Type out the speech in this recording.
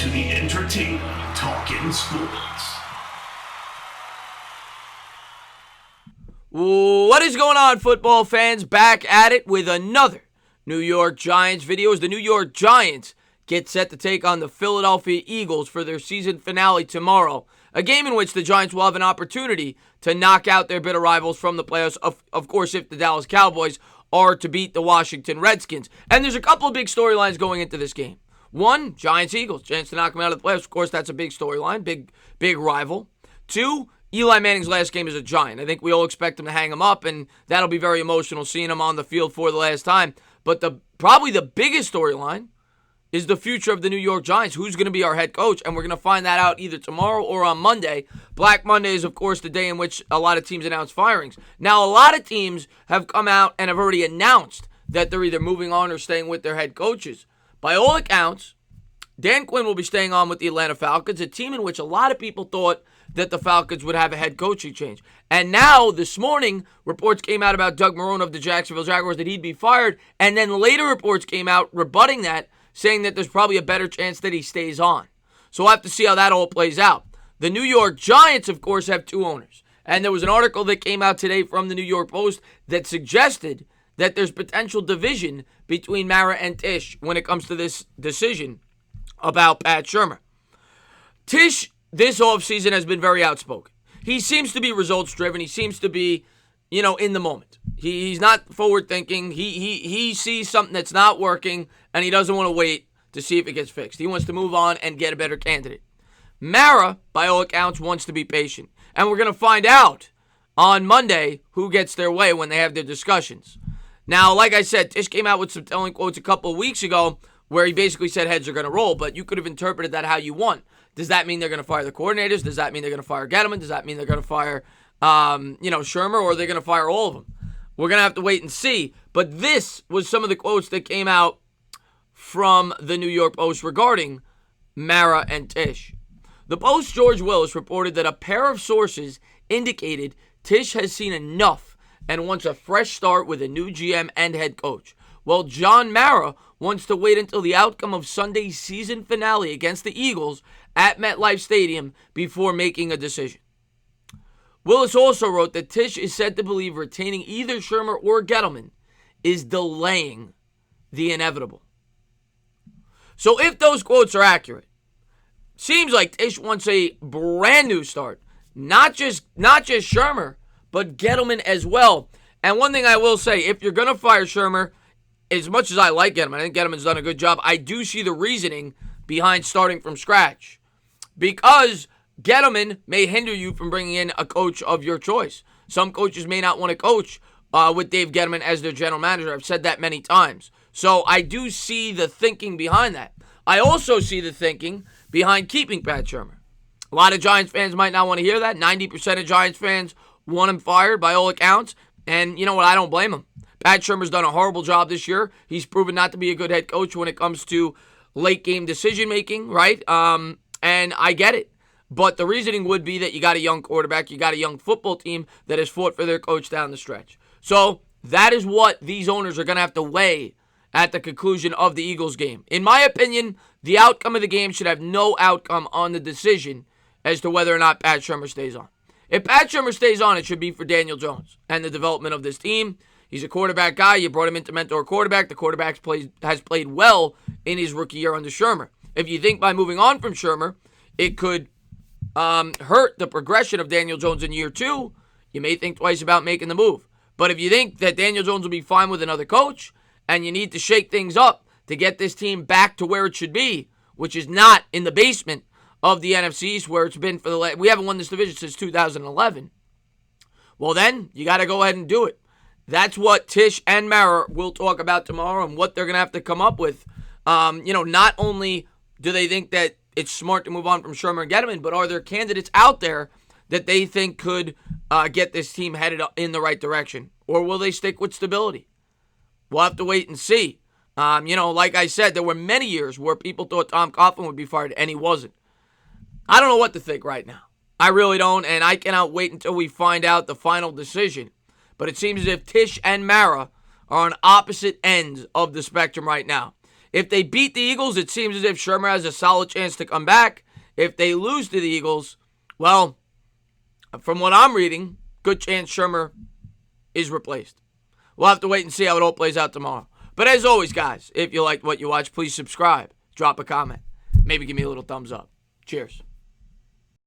to the entertaining Talkin' Sports. What is going on, football fans? Back at it with another New York Giants video as the New York Giants get set to take on the Philadelphia Eagles for their season finale tomorrow. A game in which the Giants will have an opportunity to knock out their bitter rivals from the playoffs, of course, if the Dallas Cowboys are to beat the Washington Redskins. And there's a couple of big storylines going into this game. One, Giants-Eagles, chance to knock them out of the playoffs. Of course, that's a big storyline, big rival. Two, Eli Manning's last game as a Giant. I think we all expect him to hang him up, and that'll be very emotional seeing him on the field for the last time. But probably the biggest storyline is the future of the New York Giants. Who's going to be our head coach? And we're going to find that out either tomorrow or on Monday. Black Monday is, of course, the day in which a lot of teams announce firings. Now, a lot of teams have come out and have already announced that they're either moving on or staying with their head coaches. By all accounts, Dan Quinn will be staying on with the Atlanta Falcons, a team in which a lot of people thought that the Falcons would have a head coaching change. And now, this morning, reports came out about Doug Marrone of the Jacksonville Jaguars that he'd be fired. And then later reports came out rebutting that, saying that there's probably a better chance that he stays on. So we'll have to see how that all plays out. The New York Giants, of course, have two owners. And there was an article that came out today from the New York Post that suggested that there's potential division between Mara and Tisch when it comes to this decision about Pat Shurmur. Tisch, this offseason, has been very outspoken. He seems to be results-driven. He seems to be, in the moment. He's not forward-thinking. He sees something that's not working, and he doesn't want to wait to see if it gets fixed. He wants to move on and get a better candidate. Mara, by all accounts, wants to be patient. And we're going to find out on Monday who gets their way when they have their discussions. Now, like I said, Tisch came out with some telling quotes a couple of weeks ago where he basically said heads are going to roll, but you could have interpreted that how you want. Does that mean they're going to fire the coordinators? Does that mean they're going to fire Gettleman? Does that mean they're going to fire, Shurmur, or are they going to fire all of them? We're going to have to wait and see. But this was some of the quotes that came out from the New York Post regarding Mara and Tisch. The Post's George Willis reported that a pair of sources indicated Tisch has seen enough and wants a fresh start with a new GM and head coach. Well, John Mara wants to wait until the outcome of Sunday's season finale against the Eagles at MetLife Stadium before making a decision. Willis also wrote that Tisch is said to believe retaining either Shurmur or Gettleman is delaying the inevitable. So if those quotes are accurate, seems like Tisch wants a brand new start. Not just Shurmur, but Gettleman as well. And one thing I will say, if you're going to fire Shurmur, as much as I like Gettleman, I think Gettleman's done a good job, I do see the reasoning behind starting from scratch. Because Gettleman may hinder you from bringing in a coach of your choice. Some coaches may not want to coach with Dave Gettleman as their general manager. I've said that many times. So I do see the thinking behind that. I also see the thinking behind keeping Pat Shurmur. A lot of Giants fans might not want to hear that. 90% of Giants fans want him fired by all accounts. And you know what? I don't blame him. Pat Shurmur's done a horrible job this year. He's proven not to be a good head coach when it comes to late game decision making, right? And I get it. But the reasoning would be that you got a young quarterback, you got a young football team that has fought for their coach down the stretch. So that is what these owners are going to have to weigh at the conclusion of the Eagles game. In my opinion, the outcome of the game should have no outcome on the decision as to whether or not Pat Shurmur stays on. If Pat Shurmur stays on, it should be for Daniel Jones and the development of this team. He's a quarterback guy. You brought him in to mentor a quarterback. The quarterback has played well in his rookie year under Shurmur. If you think by moving on from Shurmur, it could hurt the progression of Daniel Jones in year two, you may think twice about making the move. But if you think that Daniel Jones will be fine with another coach and you need to shake things up to get this team back to where it should be, which is not in the basement of the NFC East where it's been for we haven't won this division since 2011. Well, then you got to go ahead and do it. That's what Tisch and Mara will talk about tomorrow and what they're going to have to come up with. Not only do they think that it's smart to move on from Shurmur and Gettleman, but are there candidates out there that they think could get this team headed in the right direction? Or will they stick with stability? We'll have to wait and see. Like I said, there were many years where people thought Tom Coughlin would be fired, and he wasn't. I don't know what to think right now. I really don't, and I cannot wait until we find out the final decision. But it seems as if Tisch and Mara are on opposite ends of the spectrum right now. If they beat the Eagles, it seems as if Shurmur has a solid chance to come back. If they lose to the Eagles, well, from what I'm reading, good chance Shurmur is replaced. We'll have to wait and see how it all plays out tomorrow. But as always, guys, if you liked what you watched, please subscribe, drop a comment, maybe give me a little thumbs up. Cheers.